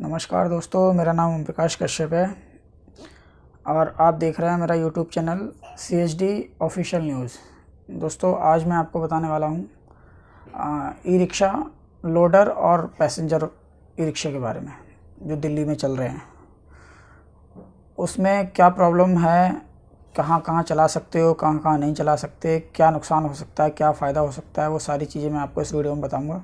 नमस्कार दोस्तों, मेरा नाम ओम प्रकाश कश्यप है और आप देख रहे हैं मेरा YouTube channel CHD official news. दोस्तों, आज मैं आपको बताने वाला हूँ ई रिक्शा लोडर और पैसेंजर ई रिक्शा के बारे में जो दिल्ली में चल रहे हैं। उसमें क्या प्रॉब्लम है, कहाँ कहाँ चला सकते हो, कहाँ कहाँ नहीं चला सकते, क्या नुकसान हो सकता है, क्या फ़ायदा हो सकता है, वो सारी चीज़ें मैं आपको इस वीडियो में बताऊँगा।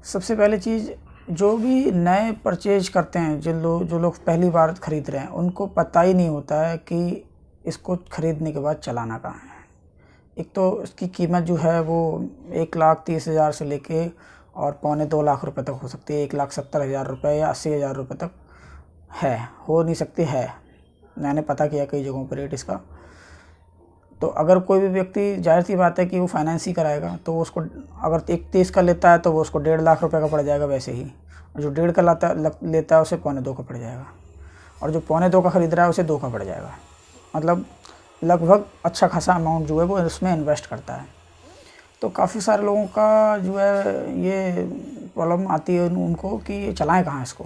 सबसे पहली चीज़, जो भी नए परचेज करते हैं, जो लोग पहली बार ख़रीद रहे हैं, उनको पता ही नहीं होता है कि इसको ख़रीदने के बाद चलाना कहाँ है। एक तो इसकी कीमत जो है वो 1,30,000 से लेके और पौने 2 लाख रुपए तक हो सकती है। 1,70,000 रुपये या 80,000 रुपये तक है, हो नहीं सकती है। मैंने पता किया कई जगहों पर रेट इसका। तो अगर कोई भी व्यक्ति, जाहिर सी बात है कि वो फाइनेंस ही कराएगा, तो उसको अगर 31 का लेता है तो वो उसको 1.5 लाख रुपए का पड़ जाएगा वैसे ही। और जो 1.5 का लेता है उसे पौने 2 का पड़ जाएगा, और जो पौने 2 का ख़रीद रहा है उसे 2 का पड़ जाएगा। मतलब लगभग अच्छा खासा अमाउंट जो है वो उसमें इन्वेस्ट करता है। तो काफ़ी सारे लोगों का जो है ये प्रॉब्लम आती है उनको कि चलाएँ कहाँ इसको।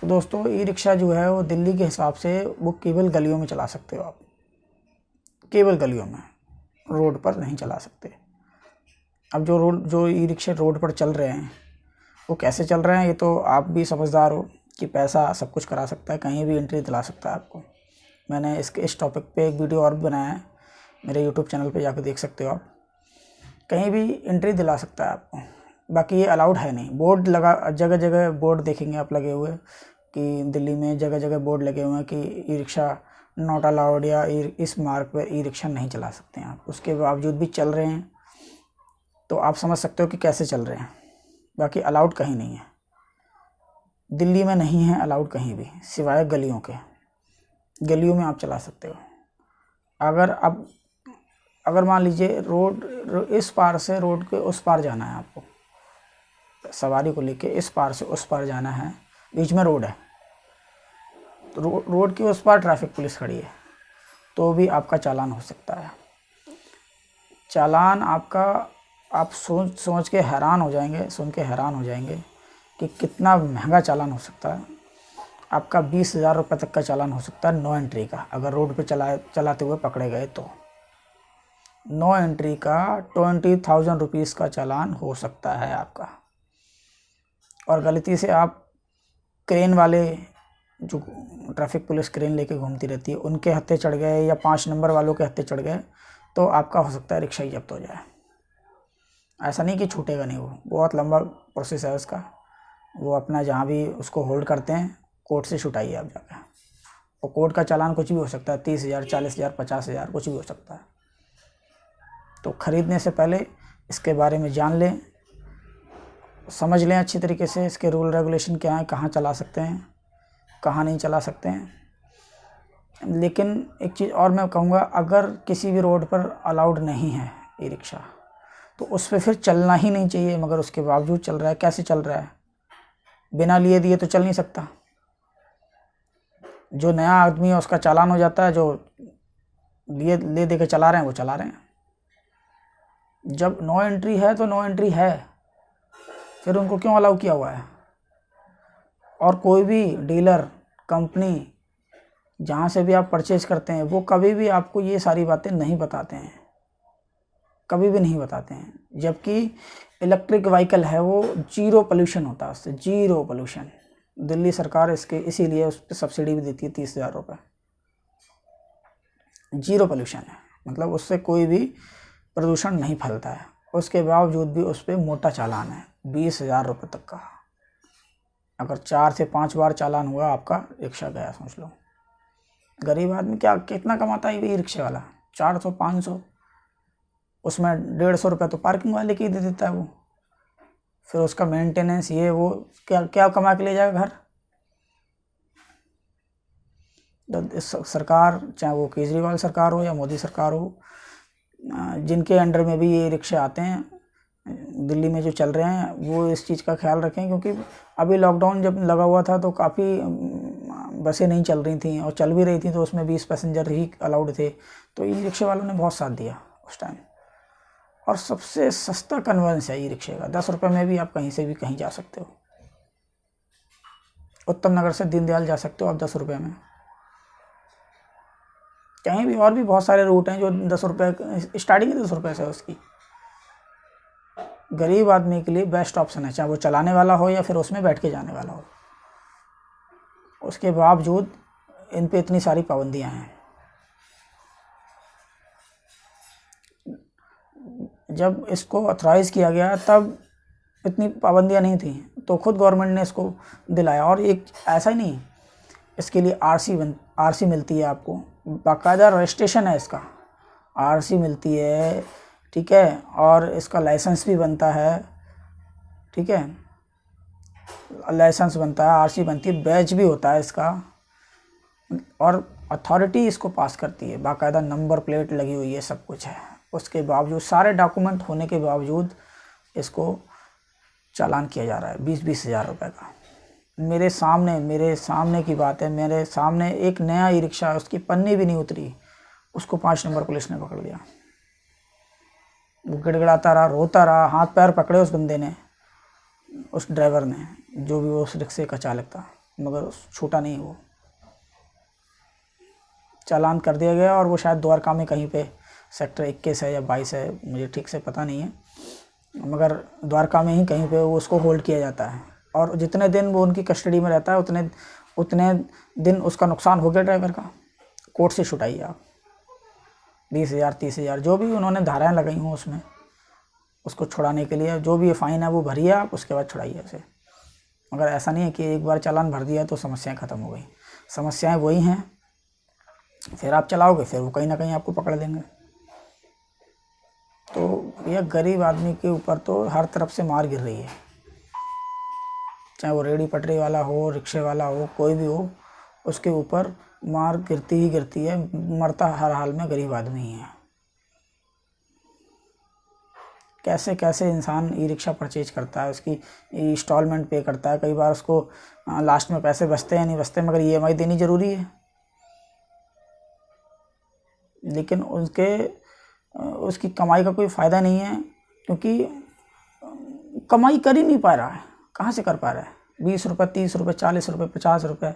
तो दोस्तों, ई रिक्शा जो है वो दिल्ली के हिसाब से वो केवल गलियों में चला सकते हो आप, केवल गलियों में, रोड पर नहीं चला सकते। अब जो ई रिक्शे रोड पर चल रहे हैं वो कैसे चल रहे हैं, ये तो आप भी समझदार हो कि पैसा सब कुछ करा सकता है, कहीं भी एंट्री दिला सकता है आपको। मैंने इस टॉपिक पे एक वीडियो और भी बनाया है, मेरे यूट्यूब चैनल पे जाकर देख सकते हो आप। कहीं भी एंट्री दिला सकता है आपको, बाकी ये अलाउड है नहीं। बोर्ड लगा, जगह जगह बोर्ड देखेंगे आप लगे हुए कि दिल्ली में जगह जगह बोर्ड लगे हुए हैं कि ई रिक्शा नॉट अलाउड, या इस मार्ग पर ई रिक्शा नहीं चला सकते हैं आप। उसके बावजूद भी चल रहे हैं, तो आप समझ सकते हो कि कैसे चल रहे हैं। बाकी अलाउड कहीं नहीं है, दिल्ली में नहीं है अलाउड कहीं भी, सिवाय गलियों के। गलियों में आप चला सकते हो। अगर मान लीजिए रोड इस पार से रोड के उस पार जाना है आपको, सवारी को लेके इस पार से उस पार जाना है, बीच में रोड है, तो रोड के उस पार ट्रैफिक पुलिस खड़ी है, तो भी आपका चालान हो सकता है। चालान आपका, आप सोच के हैरान हो जाएंगे, सुन के हैरान हो जाएंगे कि कितना महंगा चालान हो सकता है। आपका 20,000 रुपये तक का चालान हो सकता है नो एंट्री का, अगर रोड पे चलाते हुए पकड़े गए तो। नो एंट्री का 20,000 रुपीज़ का चालान हो सकता है आपका। और गलती से आप क्रेन वाले, जो ट्रैफिक पुलिस क्रेन लेके घूमती रहती है, उनके हत्थे चढ़ गए या 5 नंबर वालों के हत्थे चढ़ गए, तो आपका हो सकता है रिक्शा ही जब्त हो जाए। ऐसा नहीं कि छूटेगा नहीं, वो बहुत लंबा प्रोसेस है उसका। वो अपना जहाँ भी उसको होल्ड करते हैं, कोर्ट से छुटाइए आप जाकर, और कोर्ट का चालान कुछ भी हो सकता है, 30,000, 40,000, 50,000, कुछ भी हो सकता है। तो ख़रीदने से पहले इसके बारे में जान लें, समझ लें अच्छी तरीके से इसके रूल रेगुलेशन क्या हैं, कहाँ चला सकते हैं, कहाँ नहीं चला सकते हैं। लेकिन एक चीज़ और मैं कहूँगा, अगर किसी भी रोड पर अलाउड नहीं है ई रिक्शा, तो उस पर फिर चलना ही नहीं चाहिए। मगर उसके बावजूद चल रहा है, कैसे चल रहा है? बिना लिए दिए तो चल नहीं सकता। जो नया आदमी है उसका चालान हो जाता है, जो ले दे के चला रहे हैं वो चला रहे हैं। जब नो एंट्री है तो नो एंट्री है, फिर उनको क्यों अलाउ किया हुआ है? और कोई भी डीलर, कंपनी, जहाँ से भी आप परचेज करते हैं, वो कभी भी आपको ये सारी बातें नहीं बताते हैं, कभी भी नहीं बताते हैं। जबकि इलेक्ट्रिक व्हीकल है, वो जीरो पोल्यूशन होता है, उससे जीरो पोल्यूशन। दिल्ली सरकार इसीलिए उस पर सब्सिडी भी देती है 30,000 रुपये। जीरो पोल्यूशन है, मतलब उससे कोई भी प्रदूषण नहीं फैलता है। उसके बावजूद भी उस पर मोटा चालान है 20,000 रुपये तक का। अगर 4 से 5 बार चालान हुआ आपका, रिक्शा गया, सोच लो। गरीब आदमी कितना कमाता है ये रिक्शे वाला? 400, 500, उसमें 150 रुपये तो पार्किंग वाले की दे देता है वो। फिर उसका मेंटेनेंस, ये वो, क्या क्या कमा के ले जाएगा घर? सरकार, चाहे वो केजरीवाल सरकार हो या मोदी सरकार हो, जिनके अंडर में भी ये रिक्शे आते हैं दिल्ली में जो चल रहे हैं, वो इस चीज़ का ख्याल रखें। क्योंकि अभी लॉकडाउन जब लगा हुआ था तो काफ़ी बसें नहीं चल रही थी, और चल भी रही थी तो उसमें 20 पैसेंजर ही अलाउड थे। तो ई रिक्शे वालों ने बहुत साथ दिया उस टाइम। और सबसे सस्ता कन्वेंस है ई रिक्शे का, 10 रुपये में भी आप कहीं से भी कहीं जा सकते हो। उत्तम नगर से दीनदयाल जा सकते हो आप 10 रुपये में। कहीं भी और भी बहुत सारे रूट हैं जो 10 रुपये, स्टार्टिंग ही 10 रुपये से उसकी। गरीब आदमी के लिए बेस्ट ऑप्शन है, चाहे वो चलाने वाला हो या फिर उसमें बैठ के जाने वाला हो। उसके बावजूद इन पे इतनी सारी पाबंदियां हैं। जब इसको ऑथराइज़ किया गया तब इतनी पाबंदियां नहीं थी, तो खुद गवर्नमेंट ने इसको दिलाया। और एक ऐसा ही नहीं, इसके लिए आरसी मिलती है आपको, बाकायदा रजिस्ट्रेशन है इसका, आरसी मिलती है, ठीक है, और इसका लाइसेंस भी बनता है, ठीक है, लाइसेंस बनता है, आरसी बनती है, बैच भी होता है इसका, और अथॉरिटी इसको पास करती है, बाकायदा नंबर प्लेट लगी हुई है, सब कुछ है। उसके बावजूद, सारे डॉक्यूमेंट होने के बावजूद इसको चालान किया जा रहा है 20-20 हज़ार रुपये का। मेरे सामने की बात है, मेरे सामने एक नया ई रिक्शा, उसकी पन्नी भी नहीं उतरी, उसको 5 नंबर पुलिस ने पकड़ लिया। वो गिड़गिड़ाता रहा, रोता रहा, हाथ पैर पकड़े उस बंदे ने, उस ड्राइवर ने, जो भी वो उस रिक्शे का चालक था, मगर छूटा नहीं वो। चालान कर दिया गया, और वो शायद द्वारका में कहीं पे सेक्टर 21 है या 22 है, मुझे ठीक से पता नहीं है, मगर द्वारका में ही कहीं पे वो उसको होल्ड किया जाता है। और जितने दिन वो उनकी कस्टडी में रहता है उतने दिन उसका नुकसान हो गया ड्राइवर का, कोर्ट से छुटाइए आप। 20,000 30,000 जो भी उन्होंने धाराएं लगाई हों उसमें, उसको छुड़ाने के लिए जो भी फ़ाइन है वो भरिए आप, उसके बाद छुड़ाइए उसे। मगर ऐसा नहीं है कि एक बार चालान भर दिया तो समस्याएं ख़त्म हो गई। समस्याएं वही हैं, फिर आप चलाओगे, फिर वो कहीं ना कहीं आपको पकड़ लेंगे। तो यह गरीब आदमी के ऊपर तो हर तरफ से मार गिर रही है, चाहे वो रेहड़ी पटरी वाला हो, रिक्शे वाला हो, कोई भी हो, उसके ऊपर मार गिरती ही गिरती है। मरता हर हाल में गरीब आदमी ही है। कैसे कैसे इंसान ई रिक्शा परचेज करता है, उसकी इंस्टॉलमेंट पे करता है, कई बार उसको लास्ट में पैसे बचते हैं नहीं बचते, मगर EMI देनी ज़रूरी है। लेकिन उसकी कमाई का कोई फ़ायदा नहीं है, क्योंकि कमाई कर ही नहीं पा रहा है। कहाँ से कर पा रहा है? 20 रुपये, 30 रुपये, 40 रुपये, 50 रुपये,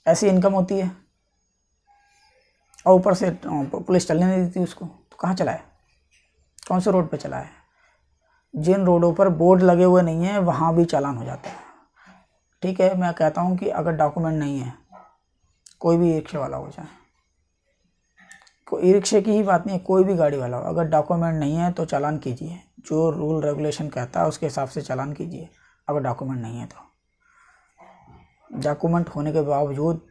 ऐसी इनकम होती है। और ऊपर से पुलिस चलने नहीं देती उसको, तो कहाँ चलाए? कौन से रोड पे चलाए? जिन रोडों पर बोर्ड लगे हुए नहीं हैं वहाँ भी चालान हो जाता है। ठीक है, मैं कहता हूँ कि अगर डॉक्यूमेंट नहीं है, कोई भी ई रिक्शे वाला हो जाए, ई रिक्शे की ही बात नहीं है, कोई भी गाड़ी वाला हो, अगर डॉक्यूमेंट नहीं है तो चालान कीजिए। जो रूल रेगुलेशन कहता है उसके हिसाब से चालान कीजिए। अगर डॉक्यूमेंट नहीं है तो, डॉक्यूमेंट होने के बावजूद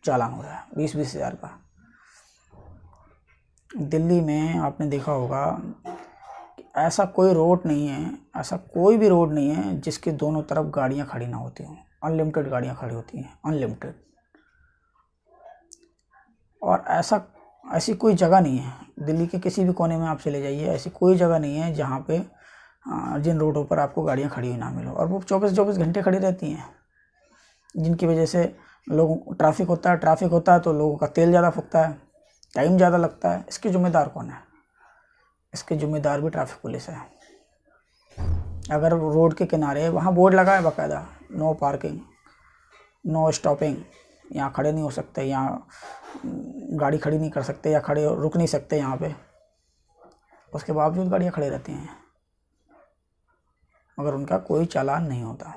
चालान हो रहा है 20-20 हज़ार का। दिल्ली में आपने देखा होगा कि ऐसा कोई रोड नहीं है, ऐसा कोई भी रोड नहीं है जिसके दोनों तरफ गाड़ियां खड़ी ना होती हों। अनलिमिटेड गाड़ियां खड़ी होती हैं, अनलिमिटेड। और ऐसी कोई जगह नहीं है दिल्ली के किसी भी कोने में आप चले जाइए, ऐसी कोई जगह नहीं है जहाँ पे जिन रोडों पर आपको गाड़ियाँ खड़ी हुई ना मिलो। और वो 24-24 घंटे खड़ी रहती हैं, जिनकी वजह से ट्रैफिक होता है तो लोगों का तेल ज़्यादा फूकता है, टाइम ज़्यादा लगता है। इसके ज़िम्मेदार कौन है? इसके ज़िम्मेदार भी ट्रैफिक पुलिस है। अगर रोड के किनारे वहाँ बोर्ड लगा है बाकायदा, नो पार्किंग, नो स्टॉपिंग, यहाँ खड़े नहीं हो सकते, यहाँ गाड़ी खड़ी नहीं कर सकते, या खड़े रुक नहीं सकते यहाँ पे, उसके बावजूद गाड़ियाँ खड़ी रहती हैं, मगर उनका कोई चालान नहीं होता।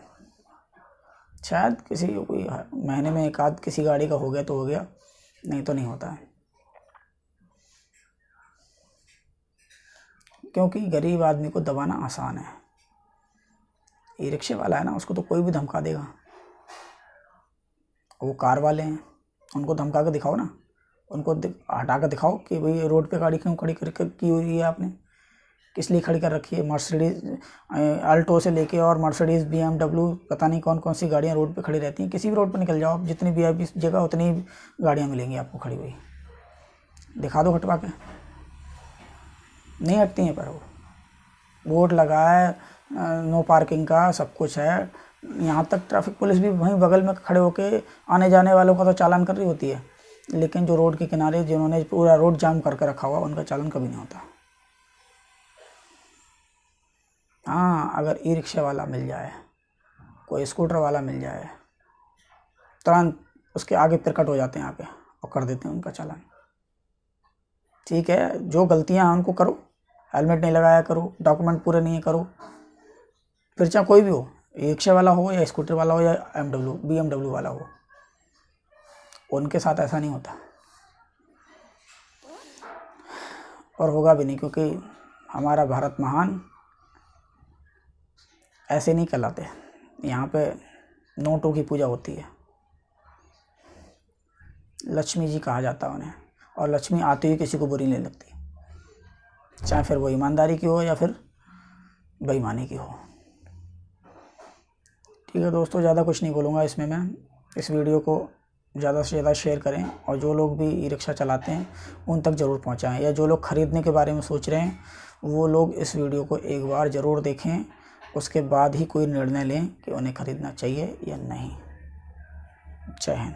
शायद कोई महीने में एक आध किसी गाड़ी का हो गया तो हो गया, नहीं तो नहीं होता है। क्योंकि गरीब आदमी को दबाना आसान है। ई रिक्शे वाला है ना, उसको तो कोई भी धमका देगा। वो कार वाले हैं, उनको धमका के दिखाओ ना, उनको हटा कर दिखाओ कि भाई रोड पे गाड़ी क्यों खड़ी की हुई है आपने, किस लिए खड़ी कर रखी है। मर्सिडीज अल्टो से लेके और मर्सिडीज़ BMW, पता नहीं कौन कौन सी गाड़ियाँ रोड पे खड़ी रहती हैं। किसी भी रोड पे निकल जाओ आप, जितनी VIP जगह उतनी गाड़ियाँ मिलेंगी आपको खड़ी हुई। दिखा दो हटवा के, नहीं हटती हैं। पर वो बोर्ड लगा है नो पार्किंग का, सब कुछ है। यहाँ तक ट्रैफिक पुलिस भी वहीं बगल में खड़े होके आने जाने वालों का तो चालान कर रही होती है, लेकिन जो रोड के किनारे जिन्होंने पूरा रोड जाम करके रखा हुआ, उनका चालान कभी नहीं होता। हाँ, अगर ई रिक्शे वाला मिल जाए, कोई स्कूटर वाला मिल जाए, तुरंत उसके आगे प्रकट हो जाते हैं यहाँ पे और कर देते हैं उनका चालान। ठीक है, जो गलतियाँ हैं उनको करो, हेलमेट नहीं लगाया करो, डॉक्यूमेंट पूरे नहीं करो, फिर चाहे कोई भी हो, रिक्शा वाला हो या स्कूटर वाला हो या BMW वाला हो, उनके साथ ऐसा नहीं होता और होगा भी नहीं, क्योंकि हमारा भारत महान ऐसे नहीं कहलाते। यहाँ पे नोटों की पूजा होती है, लक्ष्मी जी कहा जाता है उन्हें, और लक्ष्मी आती हुई किसी को बुरी नहीं लगती, चाहे फिर वो ईमानदारी की हो या फिर बेईमानी की हो। ठीक है दोस्तों, ज़्यादा कुछ नहीं बोलूँगा इसमें मैं। इस वीडियो को ज़्यादा से ज़्यादा शेयर करें और जो लोग भी ई रिक्शा चलाते हैं उन तक ज़रूर पहुँचाएँ, या जो लोग ख़रीदने के बारे में सोच रहे हैं वो लोग इस वीडियो को एक बार ज़रूर देखें, उसके बाद ही कोई निर्णय लें कि उन्हें ख़रीदना चाहिए या नहीं। जय हिंद।